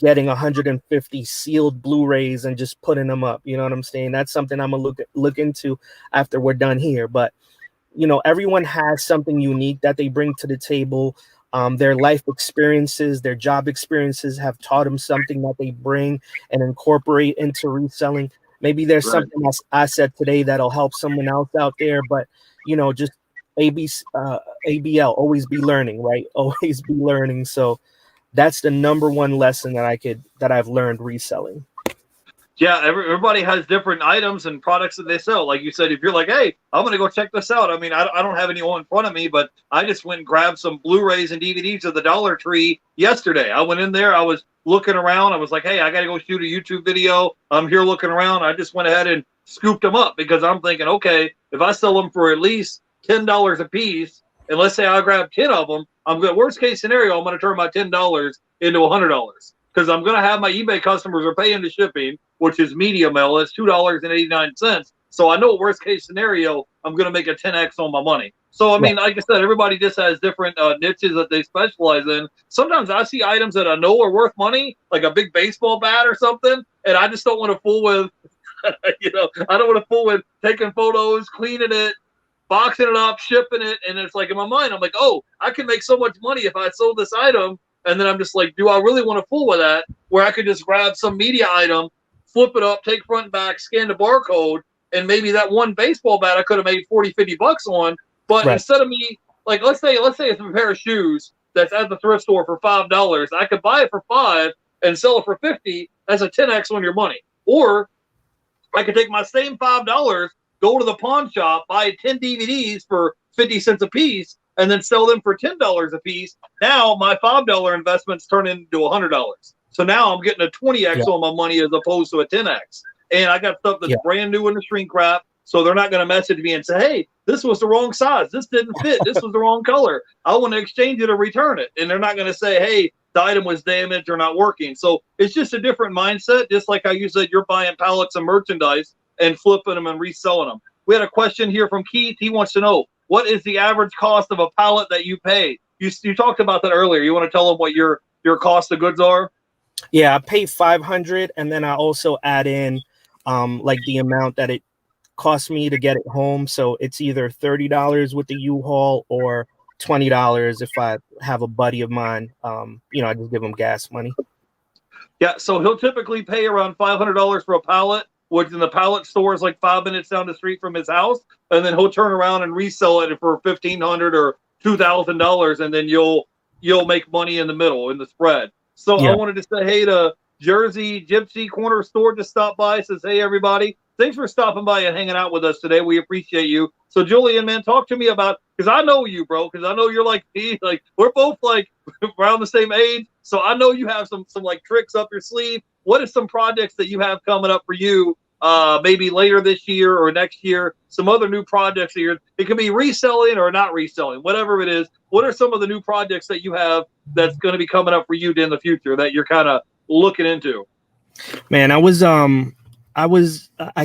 getting 150 sealed Blu-rays and just putting them up. You know what I'm saying? That's something I'm gonna look into after we're done here. But everyone has something unique that they bring to the table. Their life experiences, their job experiences have taught them something that they bring and incorporate into reselling. Maybe there's Right. something else I said today that'll help someone else out there, but just ABL, always be learning, right? Always be learning. So that's the number one lesson that I've learned reselling. Yeah, everybody has different items and products that they sell. Like you said, if you're like, hey, I'm going to go check this out. I mean, I don't have any in front of me, but I just went and grabbed some Blu-rays and DVDs at the Dollar Tree yesterday. I went in there. I was looking around. I was like, hey, I got to go shoot a YouTube video. I'm here looking around. I just went ahead and scooped them up because I'm thinking, okay, if I sell them for at least $10 a piece, and let's say I grab 10 of them, I'm good. Worst case scenario, I'm going to turn my $10 into $100 because I'm going to have my eBay customers are paying the shipping, which is media mail. It's $2.89. So I know worst case scenario, I'm going to make a 10x on my money. So, I mean, like I said, everybody just has different niches that they specialize in. Sometimes I see items that I know are worth money, like a big baseball bat or something, and I just don't want to fool with, I don't want to fool with taking photos, cleaning it, boxing it up, shipping it. And it's like in my mind, I'm like, oh, I can make so much money if I sold this item. And then I'm just like, do I really want to fool with that? Where I could just grab some media item, flip it up, take front and back, scan the barcode, and maybe that one baseball bat I could have made 40, 50 bucks on. But Right. instead of me, like, let's say it's a pair of shoes that's at the thrift store for $5. I could buy it for $5 and sell it for 50. That's a 10x on your money. Or I could take my same $5, go to the pawn shop, buy 10 DVDs for 50 cents a piece, and then sell them for $10 a piece. Now my $5 investments turn into $100. So now I'm getting a 20x Yeah. on my money as opposed to a 10x. And I got stuff that's Yeah. brand new in the shrink wrap. So they're not going to message me and say, hey, this was the wrong size. This didn't fit. This was the wrong color. I want to exchange it or return it. And they're not going to say, hey, the item was damaged or not working. So it's just a different mindset, just like how you said you're buying pallets of merchandise and flipping them and reselling them. We had a question here from Keith. He wants to know, what is the average cost of a pallet that you pay? You talked about that earlier. You want to tell them what your cost of goods are? Yeah, I pay 500 and then I also add in like the amount that it cost me to get it home. So it's either $30 with the U-Haul or $20 if I have a buddy of mine. I just give him gas money. Yeah, so he'll typically pay around $500 for a pallet, which in the pallet store is like 5 minutes down the street from his house, and then he'll turn around and resell it for $1,500 or $2,000, and then you'll make money in the middle in the spread. So I Yeah. wanted to say hey to Jersey Gypsy Corner Store. Just stop by. Says hey everybody. Thanks for stopping by and hanging out with us today. We appreciate you. So Julian, man, talk to me about, because I know you, bro. Because I know you're like me. Like we're both like around the same age. So I know you have some like tricks up your sleeve. What are some projects that you have coming up for you? Maybe later this year or next year, some other new projects that it can be reselling or not reselling, whatever it is. What are some of the new projects that you have that's going to be coming up for you in the future that you're kind of looking into? Man, I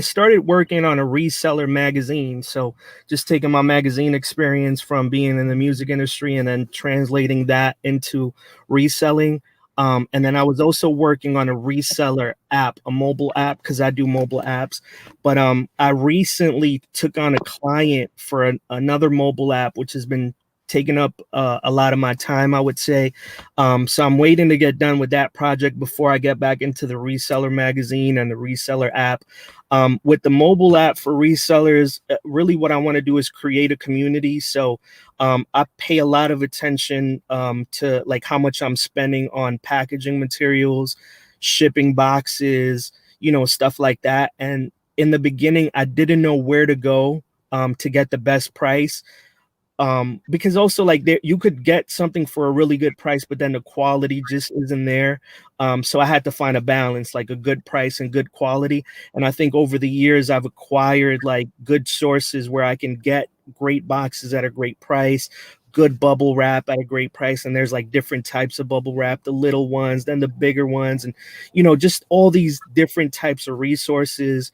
started working on a reseller magazine. So just taking my magazine experience from being in the music industry and then translating that into reselling. And then I was also working on a reseller app, a mobile app, because I do mobile apps. But I recently took on a client for another mobile app, which has been taking up a lot of my time, I would say. So I'm waiting to get done with that project before I get back into the reseller magazine and the reseller app. With the mobile app for resellers, really what I want to do is create a community. So I pay a lot of attention to like how much I'm spending on packaging materials, shipping boxes, stuff like that. And in the beginning, I didn't know where to go to get the best price. Because also like there you could get something for a really good price, but then the quality just isn't there. So I had to find a balance, like a good price and good quality. And I think over the years I've acquired like good sources where I can get great boxes at a great price, good bubble wrap at a great price. And there's like different types of bubble wrap, the little ones, then the bigger ones, and just all these different types of resources.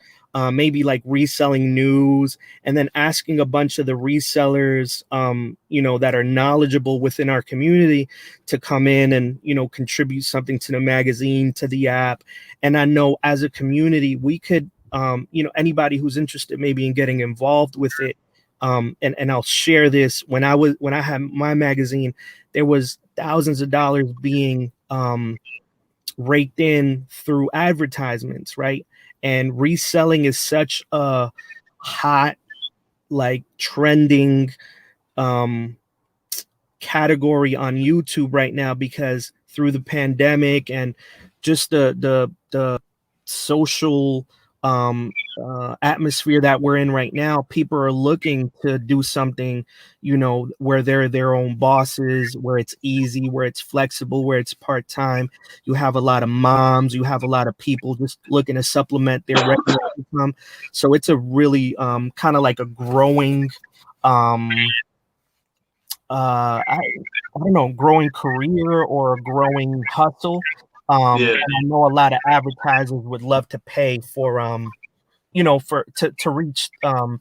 Maybe like reselling news, and then asking a bunch of the resellers, that are knowledgeable within our community to come in and, contribute something to the magazine, to the app. And I know as a community, we could, anybody who's interested maybe in getting involved with it. And I'll share this. When I had my magazine, there was thousands of dollars being raked in through advertisements, right? And reselling is such a hot, like trending category on YouTube right now, because through the pandemic and just the social atmosphere that we're in right now, people are looking to do something, where they're their own bosses, where it's easy, where it's flexible, where it's part-time. You have a lot of moms, you have a lot of people just looking to supplement their regular income. So it's a really kind of like a growing I don't know, growing career or a growing hustle. And I know a lot of advertisers would love to pay for to reach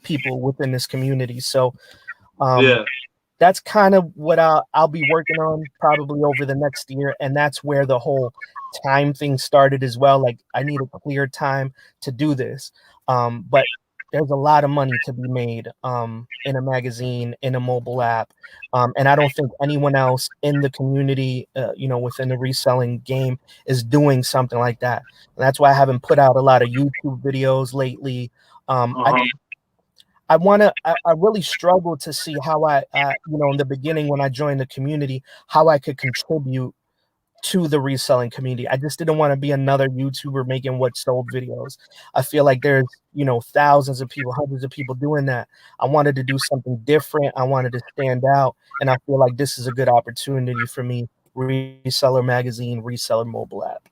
people within this community. So that's kind of what I'll be working on probably over the next year. And that's where the whole time thing started as well. Like I need a clear time to do this. But there's a lot of money to be made in a magazine, in a mobile app. And I don't think anyone else in the community, within the reselling game is doing something like that. And that's why I haven't put out a lot of YouTube videos lately. I really struggled to see how I in the beginning when I joined the community, how I could contribute to the reselling community. I just didn't want to be another YouTuber making what sold videos. I feel like there's, thousands of people, hundreds of people doing that. I wanted to do something different. I wanted to stand out. And I feel like this is a good opportunity for me. Reseller magazine, reseller mobile app.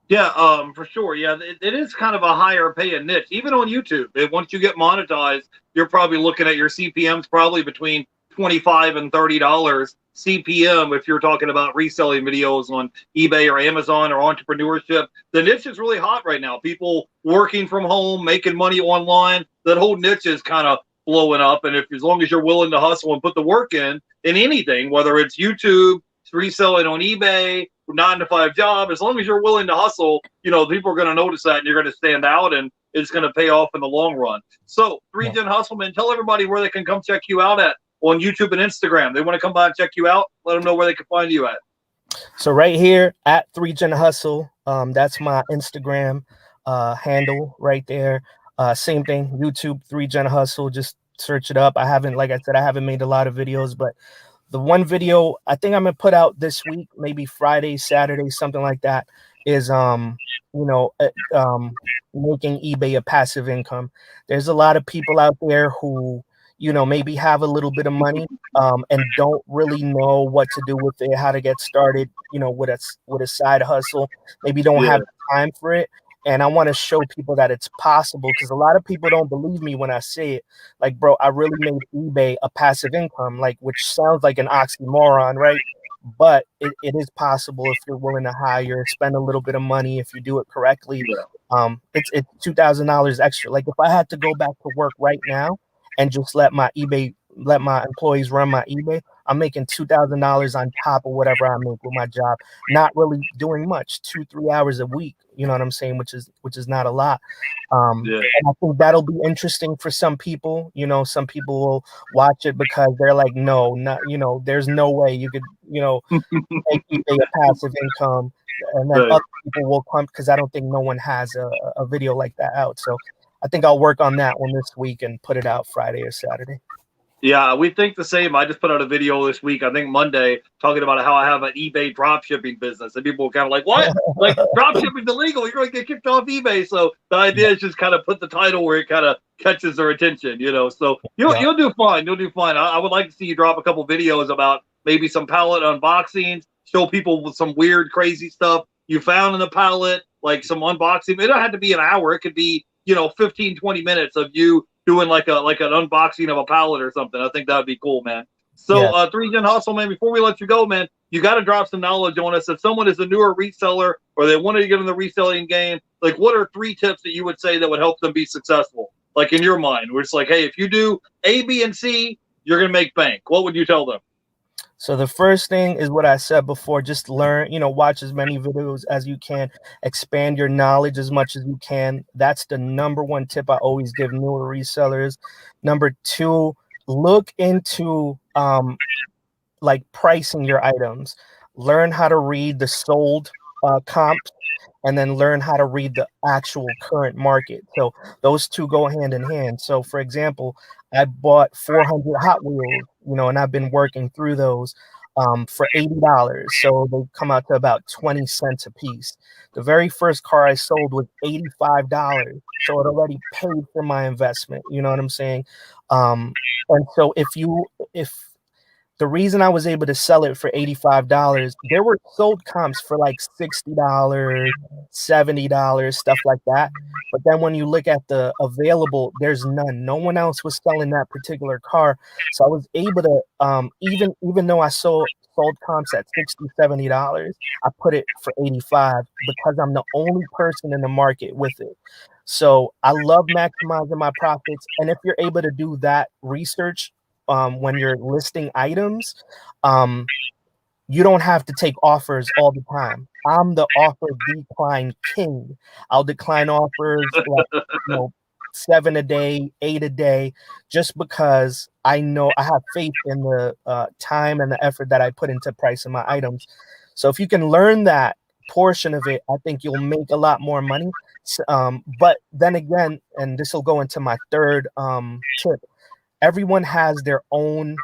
Yeah, for sure. Yeah, it is kind of a higher paying niche, even on YouTube. Once you get monetized, you're probably looking at your CPMs probably between $25 and $30 CPM if you're talking about reselling videos on eBay or Amazon or entrepreneurship. The niche is really hot right now. People working from home, making money online. That whole niche is kind of blowing up. And as long as you're willing to hustle and put the work in anything, whether it's YouTube, reselling on eBay, 9-to-5 job, as long as you're willing to hustle, people are going to notice that and you're going to stand out and it's going to pay off in the long run. So 3GenHustle, man, tell everybody where they can come check you out at on YouTube and Instagram. They want to come by and check you out. Let them know where they can find you at. So right here at 3GenHustle, that's my Instagram handle right there. Same thing, YouTube, 3GenHustle, just search it up. Like I said, I haven't made a lot of videos, but the one video I think I'm gonna put out this week, maybe Friday, Saturday, something like that, is making eBay a passive income. There's a lot of people out there who maybe have a little bit of money and don't really know what to do with it, how to get started, with a side hustle. Maybe don't have time for it. And I want to show people that it's possible, because a lot of people don't believe me when I say it. Like, bro, I really made eBay a passive income, like, which sounds like an oxymoron, right? But it is possible if you're willing to hire, spend a little bit of money if you do it correctly. It's $2,000 extra. Like if I had to go back to work right now and just let my employees run my eBay, I'm making $2,000 on top of whatever I make with my job. Not really doing much, 2-3 hours a week. You know what I'm saying? Which is not a lot. And I think that'll be interesting for some people. Some people will watch it because they're like, no, not, there's no way you could, make eBay a passive income. And then other people will come because I don't think no one has a video like that out. So I think I'll work on that one this week and put it out Friday or Saturday. Yeah, we think the same. I just put out a video this week, I think Monday, talking about how I have an eBay drop shipping business. And people were kind of like, what? Like, drop shipping's illegal. You're going to get kicked off eBay. So the idea is just kind of put the title where it kind of catches their attention, you know? So Yeah. you'll do fine. You'll do fine. I would like to see you drop a couple videos about maybe some pallet unboxings, show people with some weird, crazy stuff you found in the pallet, like some unboxing. It don't have to be an hour. It could be, 15, 20 minutes of you doing like an unboxing of a pallet or something. I think that would be cool, man. So, Yeah. 3Gen Hustle, man, before we let you go, man, you got to drop some knowledge on us. If someone is a newer reseller or they wanted to get in the reselling game, like what are 3 tips that you would say that would help them be successful? Like in your mind, where it's like, hey, if you do A, B, and C, you're going to make bank. What would you tell them? So the first thing is what I said before, just learn, watch as many videos as you can, expand your knowledge as much as you can. That's the number one tip I always give newer resellers. Number 2, look into like pricing your items. Learn how to read the sold comps, and then learn how to read the actual current market. So those two go hand in hand. So for example, I bought 400 Hot Wheels, and I've been working through those for $80. So they come out to about 20 cents a piece. The very first car I sold was $85. So it already paid for my investment. You know what I'm saying? And so if the reason I was able to sell it for $85, there were sold comps for like $60, $70, stuff like that. But then when you look at the available, there's none. No one else was selling that particular car. So I was able to, even though I sold comps at $60, $70, I put it for 85 because I'm the only person in the market with it. So I love maximizing my profits. And if you're able to do that research, when you're listing items, you don't have to take offers all the time. I'm the offer decline king. I'll decline offers like, 7 a day, 8 a day, just because I know I have faith in the time and the effort that I put into pricing my items. So if you can learn that portion of it, I think you'll make a lot more money. But then again, and this will go into my third tip, everyone has their own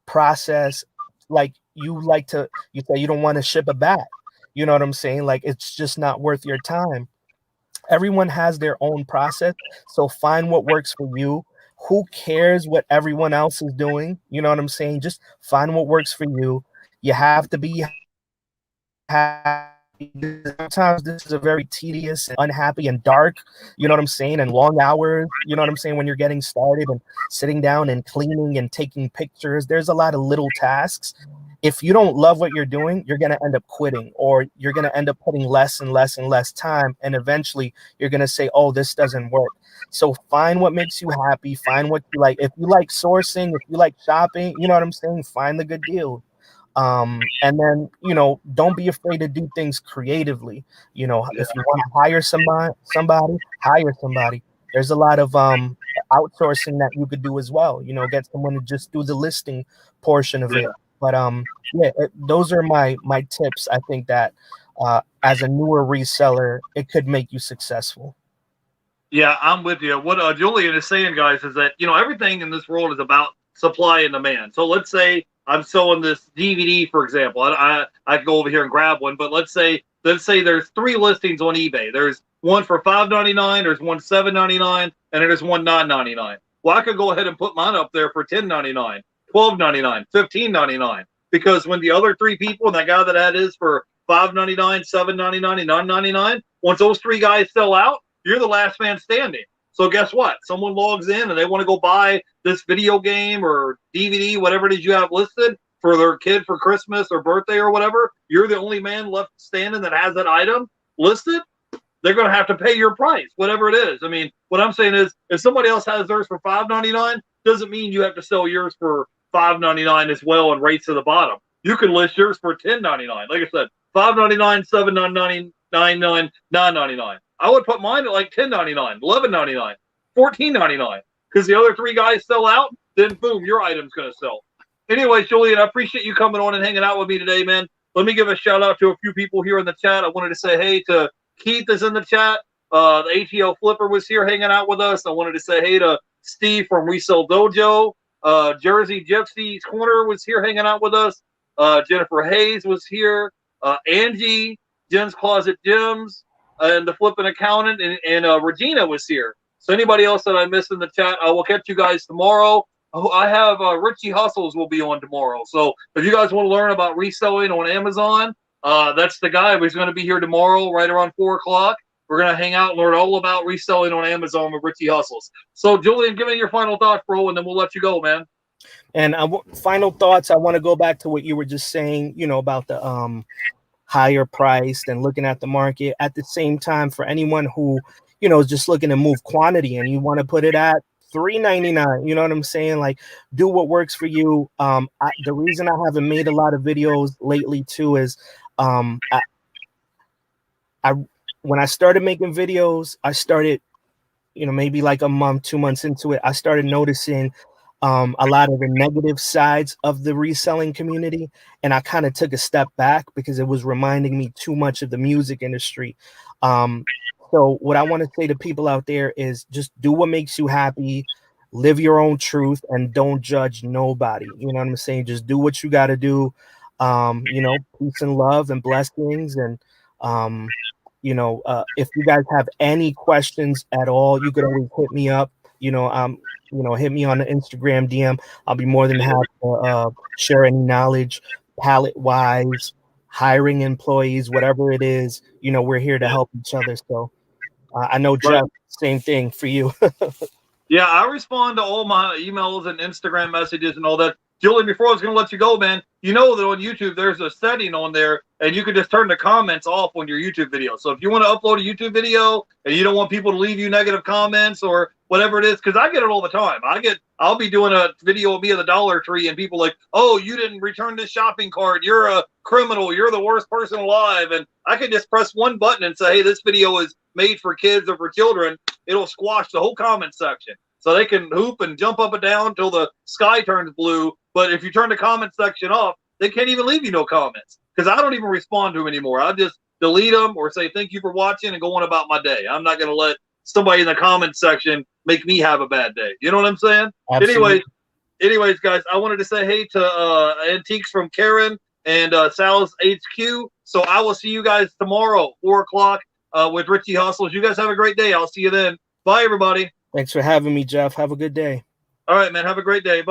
process. Like you say you don't want to ship a bat. You know what I'm saying? Like it's just not worth your time. Everyone has their own process. So find what works for you. Who cares what everyone else is doing? You know what I'm saying? Just find what works for you. You have to be happy. Sometimes this is a very tedious and unhappy and dark, you know what I'm saying, and long hours, you know what I'm saying, when you're getting started and sitting down and cleaning and taking pictures. There's a lot of little tasks. If you don't love what you're doing, you're going to end up quitting, or you're going to end up putting less and less and less time, and eventually you're going to say, oh, this doesn't work. So find what makes you happy, find what you like. If you like sourcing, if you like shopping, you know what I'm saying, find the good deal. And then, don't be afraid to do things creatively. If you want to hire somebody, hire somebody. There's a lot of outsourcing that you could do as well. Get someone to just do the listing portion of it. But those are my tips. I think that as a newer reseller, it could make you successful. Yeah, I'm with you. What Julian is saying, guys, is that everything in this world is about supply and demand. So let's say I'm selling this DVD, for example. I can go over here and grab one, but let's say there's 3 listings on eBay. There's one for $5.99, there's one $7.99, and there's one $9.99. Well, I could go ahead and put mine up there for $10.99, $12.99, $15.99, because when the other 3 people and that guy that had his for $5.99, $7.99, and $9.99, once those 3 guys sell out, you're the last man standing. So guess what? Someone logs in and they want to go buy this video game or DVD, whatever it is you have listed for their kid for Christmas or birthday or whatever. You're the only man left standing that has that item listed. They're going to have to pay your price, whatever it is. I mean, what I'm saying is, if somebody else has theirs for $5.99, doesn't mean you have to sell yours for $5.99 as well and race to the bottom. You can list yours for $10.99. Like I said, $5.99, $7.99, $9.99. I would put mine at like $10.99, $11.99, $14.99, because the other 3 guys sell out. Then boom, your item's going to sell. Anyway, Julian, I appreciate you coming on and hanging out with me today, man. Let me give a shout out to a few people here in the chat. I wanted to say hey to Keith is in the chat. The ATL Flipper was here hanging out with us. I wanted to say hey to Steve from Resell Dojo. Jersey Gypsy's Corner was here hanging out with us. Jennifer Hayes was here. Angie, Jen's Closet Gems, and the Flippin' Accountant, and Regina was here. So anybody else that I missed in the chat, I will catch you guys tomorrow. Oh, I have Richie Hustles will be on tomorrow. So if you guys want to learn about reselling on Amazon, that's the guy who's going to be here tomorrow right around 4 o'clock. We're going to hang out and learn all about reselling on Amazon with Richie Hustles. So, Julian, give me your final thoughts, bro, and then we'll let you go, man. And final thoughts, I want to go back to what you were just saying, about the higher priced and looking at the market. At the same time, for anyone who, is just looking to move quantity and you want to put it at $3.99, you know what I'm saying? Like, do what works for you. The reason I haven't made a lot of videos lately too is when I started making videos, I started, maybe like a month, 2 months into it, I started noticing a lot of the negative sides of the reselling community. And I kind of took a step back because it was reminding me too much of the music industry. So what I want to say to people out there is just do what makes you happy, live your own truth, and don't judge nobody. You know what I'm saying? Just do what you got to do. Peace and love and blessings. And, if you guys have any questions at all, you can always hit me up. Hit me on the Instagram DM. I'll be more than happy to share any knowledge, palette wise, hiring employees, whatever it is. We're here to help each other. So I know, Jeff, same thing for you. Yeah, I respond to all my emails and Instagram messages and all that. Julian, before I was going to let you go, man, you know that on YouTube there's a setting on there, and you can just turn the comments off on your YouTube video. So if you want to upload a YouTube video and you don't want people to leave you negative comments or whatever it is, because I get it all the time. I'll be doing a video of me at the Dollar Tree, and people like, oh, you didn't return this shopping cart. You're a criminal. You're the worst person alive. And I can just press one button and say, hey, this video is made for kids or for children. It'll squash the whole comment section. So they can hoop and jump up and down till the sky turns blue. But if you turn the comment section off, they can't even leave you no comments because I don't even respond to them anymore. I'll just delete them or say thank you for watching and go on about my day. I'm not going to let somebody in the comment section make me have a bad day. You know what I'm saying? Absolutely. Anyways, guys, I wanted to say hey to Antiques from Karen and Sal's HQ. So I will see you guys tomorrow, 4 o'clock with Richie Hustles. You guys have a great day. I'll see you then. Bye, everybody. Thanks for having me, Jeff. Have a good day. All right, man. Have a great day. Bye.